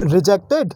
Rejected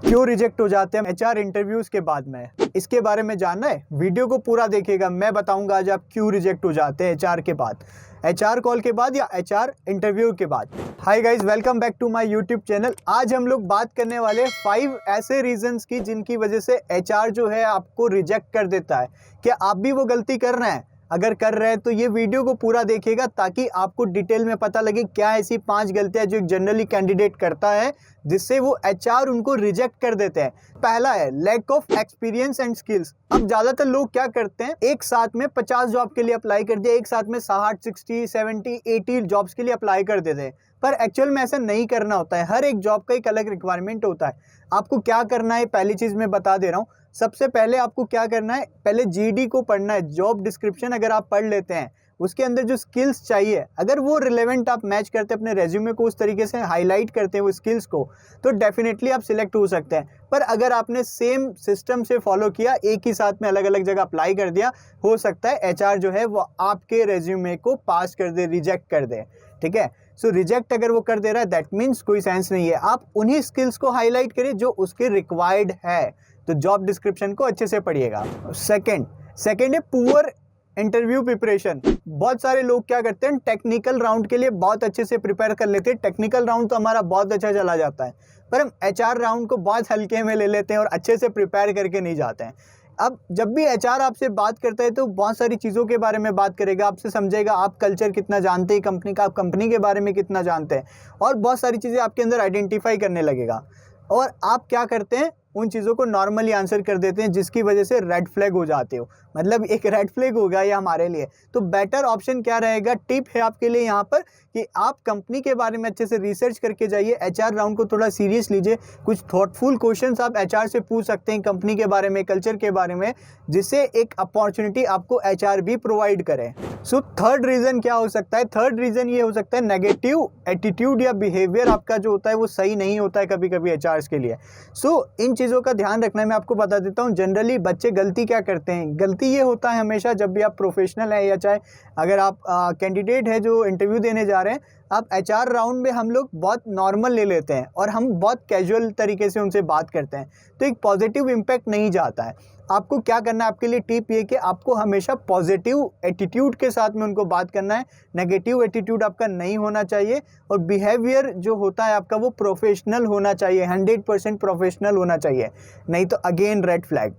क्यों reject हो जाते हैं एचआर इंटरव्यूज के बाद में, इसके बारे में जानना है? वीडियो को पूरा देखिएगा। मैं बताऊंगा आज आप क्यों रिजेक्ट हो जाते हैं एचआर के बाद, एचआर कॉल के बाद या एचआर इंटरव्यू के बाद। Hi guys, welcome back to my YouTube channel. आज हम लोग बात करने वाले 5 ऐसे रीजंस की जिनकी वजह से एचआर जो है आपको रिजेक्ट कर देता है। क्या आप भी वो गलती कर रहे हैं? अगर कर रहे हैं तो ये वीडियो को पूरा देखिएगा ताकि आपको डिटेल में पता लगे क्या ऐसी 5 गलतियां जो जनरली कैंडिडेट करता है जिससे वो एचआर उनको रिजेक्ट कर देते हैं। पहला है lack of experience and skills. अब ज्यादातर लोग क्या करते हैं, एक साथ में 50 जॉब के लिए अप्लाई कर दिया, एक साथ में 60, 60, 70, 80 जॉब्स के लिए अप्लाई कर देते हैं। पर एक्चुअल में ऐसा नहीं करना होता है। हर एक जॉब का एक अलग रिक्वायरमेंट होता है। आपको क्या करना है, पहली चीज मैं बता दे रहा हूँ। सबसे पहले आपको क्या करना है, पहले जीडी को पढ़ना है। जॉब डिस्क्रिप्शन अगर आप पढ़ लेते हैं, उसके अंदर जो स्किल्स चाहिए अगर वो रिलेवेंट आप मैच करते हैं, अपने रेज्यूमे को उस तरीके से हाईलाइट करते हैं वो स्किल्स को, तो डेफिनेटली आप सिलेक्ट हो सकते हैं। पर अगर आपने सेम सिस्टम से फॉलो किया, एक ही साथ में अलग अलग जगह अप्लाई कर दिया, हो सकता है एचआर जो है वो आपके रेज्यूमे को पास कर दे, रिजेक्ट कर दे। ठीक है, सो रिजेक्ट अगर वो कर दे रहा है दैट मीन्स कोई सेंस नहीं है। आप उन्हीं स्किल्स को हाईलाइट करिए जो उसके रिक्वायर्ड है। तो जॉब डिस्क्रिप्शन को अच्छे से पढ़िएगा। सेकंड है पुअर इंटरव्यू प्रिपरेशन। बहुत सारे लोग क्या करते हैं, टेक्निकल राउंड के लिए बहुत अच्छे से प्रिपेयर कर लेते हैं। टेक्निकल राउंड तो हमारा बहुत अच्छा चला जाता है, पर हम एचआर राउंड को बहुत हल्के में ले लेते हैं और अच्छे से प्रिपेयर करके नहीं जाते हैं। अब जब भी एचआर आपसे बात करता है तो बहुत सारी चीज़ों के बारे में बात करेगा, आपसे समझेगा आप कल्चर कितना जानते हैं कंपनी का, आप कंपनी के बारे में कितना जानते हैं, और बहुत सारी चीज़ें आपके अंदर आइडेंटिफाई करने लगेगा। और आप क्या करते हैं, उन चीज़ों को नॉर्मली आंसर कर देते हैं, जिसकी वजह से रेड फ्लैग हो जाते हो। मतलब एक रेड फ्लैग होगा ये हमारे लिए। तो बेटर ऑप्शन क्या रहेगा, टिप है आपके लिए यहाँ पर कि आप कंपनी के बारे में अच्छे से रिसर्च करके जाइए। एचआर राउंड को थोड़ा सीरियस लीजिए। कुछ थॉटफुल क्वेश्चंस आप एचआर से पूछ सकते हैं कंपनी के बारे में, कल्चर के बारे में, जिससे एक अपॉर्चुनिटी आपको एचआर भी प्रोवाइड करे। सो थर्ड रीज़न क्या हो सकता है? थर्ड रीज़न ये हो सकता है नेगेटिव एटीट्यूड या बिहेवियर आपका जो होता है वो सही नहीं होता है कभी कभी एचआर्स के लिए। सो इन चीज़ों का ध्यान रखना है। मैं आपको बता देता हूँ जनरली बच्चे गलती क्या करते हैं। गलती ये होता है हमेशा जब भी आप प्रोफेशनल है या चाहे अगर आप कैंडिडेट है जो इंटरव्यू देने जा रहे हैं, आप एचआर राउंड में हम लोग बहुत नॉर्मल ले लेते हैं और हम बहुत कैजुअल तरीके से उनसे बात करते हैं, तो एक पॉजिटिव इम्पैक्ट नहीं जाता है। आपको क्या करना है, आपके लिए टिप ये कि आपको हमेशा पॉजिटिव एटीट्यूड के साथ में उनको बात करना है। नेगेटिव एटीट्यूड आपका नहीं होना चाहिए और बिहेवियर जो होता है आपका वो प्रोफेशनल होना चाहिए, 100% प्रोफेशनल होना चाहिए, नहीं तो अगेन रेड फ्लैग।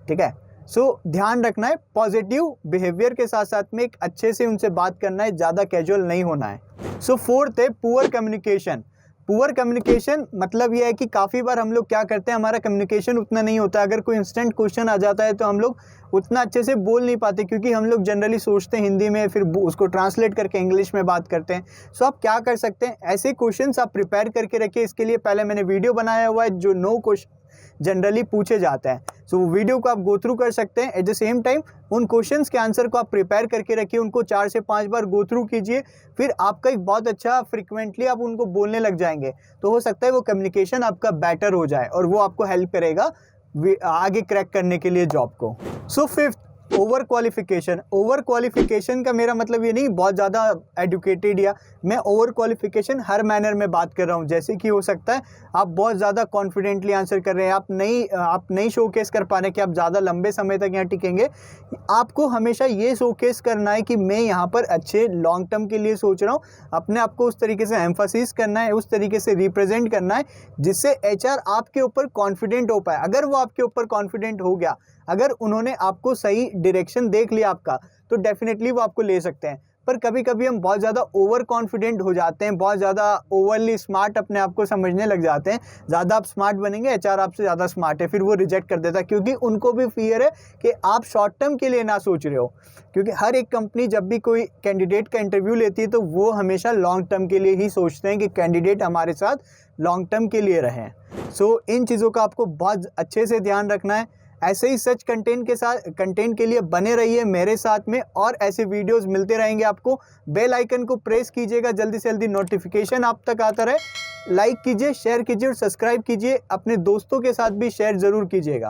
ठीक है, सो ध्यान रखना है, पॉजिटिव बिहेवियर के साथ साथ में एक अच्छे से उनसे बात करना है, ज़्यादा कैजुअल नहीं होना है। सो फोर्थ है पुअर कम्युनिकेशन। पुअर कम्युनिकेशन मतलब यह है कि काफ़ी बार हम लोग क्या करते हैं, हमारा कम्युनिकेशन उतना नहीं होता। अगर कोई इंस्टेंट क्वेश्चन आ जाता है तो हम लोग उतना अच्छे से बोल नहीं पाते, क्योंकि हम लोग जनरली सोचते हैं हिंदी में, फिर उसको ट्रांसलेट करके इंग्लिश में बात करते हैं। सो आप क्या कर सकते हैं, ऐसे क्वेश्चंस आप प्रिपेयर करके रखिए। इसके लिए पहले मैंने वीडियो बनाया हुआ है जो 9 क्वेश्चन जनरली पूछे जाते हैं। सो वीडियो को आप गो थ्रू कर सकते हैं। एट द सेम टाइम उन क्वेश्चंस के आंसर को आप प्रिपेयर करके रखिए, उनको 4 से 5 बार गो थ्रू कीजिए, फिर आपका एक बहुत अच्छा फ्रिक्वेंटली आप उनको बोलने लग जाएंगे, तो हो सकता है वो कम्युनिकेशन आपका बेटर हो जाए और वो आपको हेल्प करेगा आगे क्रैक करने के लिए जॉब को। So fifth, over qualification. Over qualification का मेरा मतलब ये नहीं बहुत ज़्यादा एडुकेटेड, या मैं ओवर क्वालिफिकेशन हर मैनर में बात कर रहा हूँ। जैसे कि हो सकता है आप बहुत ज़्यादा कॉन्फिडेंटली आंसर कर रहे हैं, आप नहीं शोकेस कर पा रहे कि आप ज़्यादा लंबे समय तक यहाँ टिकेंगे। आपको हमेशा ये शोकेस करना है कि मैं यहाँ पर अच्छे लॉन्ग टर्म के लिए सोच रहा हूँ। अपने आप को उस तरीके से एम्फासिस करना है, उस तरीके से रिप्रेजेंट करना है जिससे एचआर आपके ऊपर कॉन्फिडेंट हो पाए। अगर वो आपके ऊपर कॉन्फिडेंट हो गया, अगर उन्होंने आपको सही डायरेक्शन देख लिया आपका, तो डेफिनेटली वो आपको ले सकते हैं। पर कभी कभी हम बहुत ज़्यादा ओवर कॉन्फिडेंट हो जाते हैं, बहुत ज़्यादा ओवरली स्मार्ट अपने आप को समझने लग जाते हैं। ज़्यादा आप स्मार्ट बनेंगे, एचआर आपसे ज़्यादा स्मार्ट है, फिर वो रिजेक्ट कर देता है, क्योंकि उनको भी फियर है कि आप शॉर्ट टर्म के लिए ना सोच रहे हो। क्योंकि हर एक कंपनी जब भी कोई कैंडिडेट का इंटरव्यू लेती है तो वो हमेशा लॉन्ग टर्म के लिए ही सोचते हैं कि कैंडिडेट हमारे साथ लॉन्ग टर्म के लिए रहें। सो इन चीज़ों का आपको बहुत अच्छे से ध्यान रखना है। ऐसे ही सच कंटेंट के लिए बने रहिए मेरे साथ में, और ऐसे वीडियोस मिलते रहेंगे आपको। बेल आइकन को प्रेस कीजिएगा, जल्दी से जल्दी नोटिफिकेशन आप तक आता रहे। लाइक कीजिए, शेयर कीजिए और सब्सक्राइब कीजिए। अपने दोस्तों के साथ भी शेयर ज़रूर कीजिएगा।